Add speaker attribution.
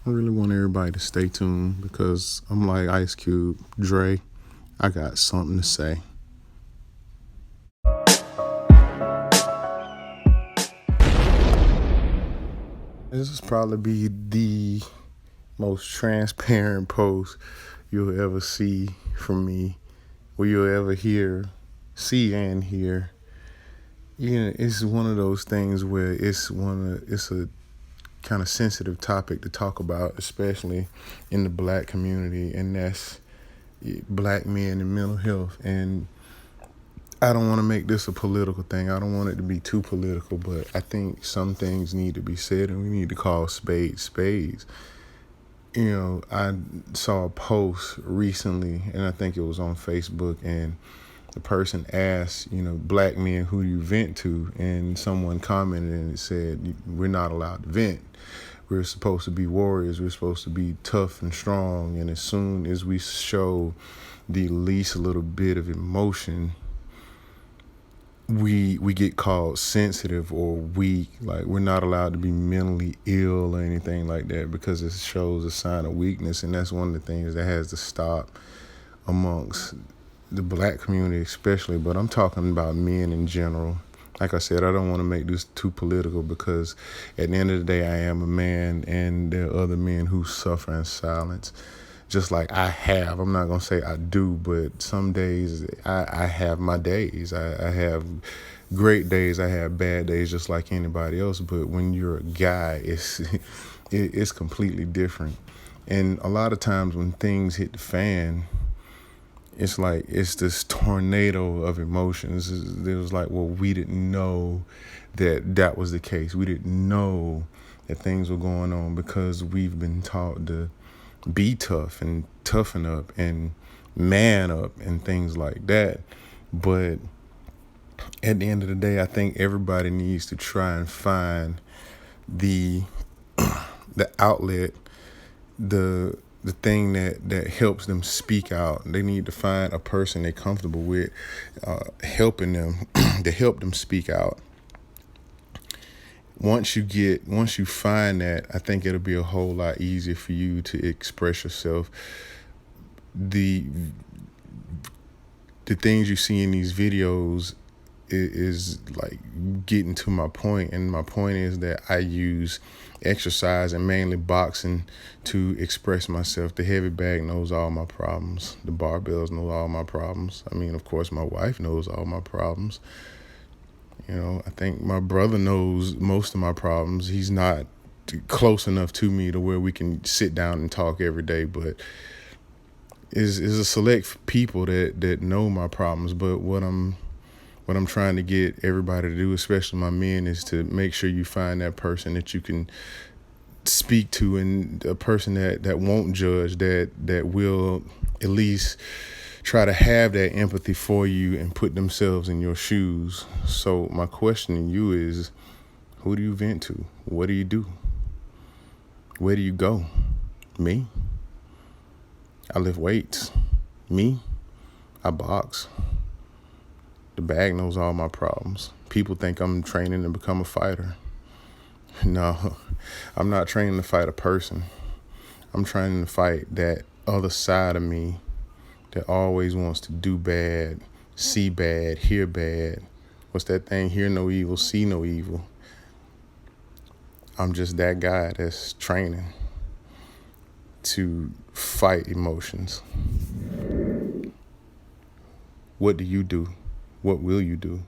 Speaker 1: I really want everybody to stay tuned because I'm like Ice Cube, Dre, I got something to say. This is probably be the most transparent post you'll ever see from me, or you'll ever see and hear. It's one of those things where it's a kind of sensitive topic to talk about, especially in the black community, and that's black men and mental health. And I don't want to make this a political thing. I don't want it to be too political, but I think some things need to be said, and we need to call spades spades. I saw a post recently, and I think it was on Facebook, and the person asked, black men, who do you vent to? And someone commented and it said, we're not allowed to vent. We're supposed to be warriors. We're supposed to be tough and strong. And as soon as we show the least little bit of emotion, we get called sensitive or weak. Like, we're not allowed to be mentally ill or anything like that because it shows a sign of weakness. And that's one of the things that has to stop amongst the black community especially, but I'm talking about men in general. Like I said, I don't want to make this too political because at the end of the day, I am a man and there are other men who suffer in silence. Just like I have. I'm not going to say I do, but some days I have my days. I have great days. I have bad days just like anybody else. But when you're a guy, it's completely different. And a lot of times when things hit the fan, it's like it's this tornado of emotions. It was like, well, we didn't know that was the case. We didn't know that things were going on because we've been taught to be tough and toughen up and man up and things like that. But at the end of the day, I think everybody needs to try and find the outlet, the thing that helps them speak out. They need to find a person they're comfortable with, helping them to help them speak out. Once you find that, I think it'll be a whole lot easier for you to express yourself. The things you see in these videos is like getting to my point, and my point is that I use exercise and mainly boxing to express myself. The heavy bag knows all my problems. The barbells know all my problems. I mean, of course, my wife knows all my problems. I think my brother knows most of my problems. He's not close enough to me to where we can sit down and talk every day, but is a select people that know my problems. But what I'm trying to get everybody to do, especially my men, is to make sure you find that person that you can speak to, and a person that won't judge, that will at least try to have that empathy for you and put themselves in your shoes. So my question to you is, who do you vent to? What do you do? Where do you go? Me? I lift weights. Me? I box. The bag knows all my problems. People think I'm training to become a fighter. No, I'm not training to fight a person. I'm training to fight that other side of me that always wants to do bad, see bad, hear bad. What's that thing? Hear no evil, see no evil. I'm just that guy that's training to fight emotions. What do you do? What will you do?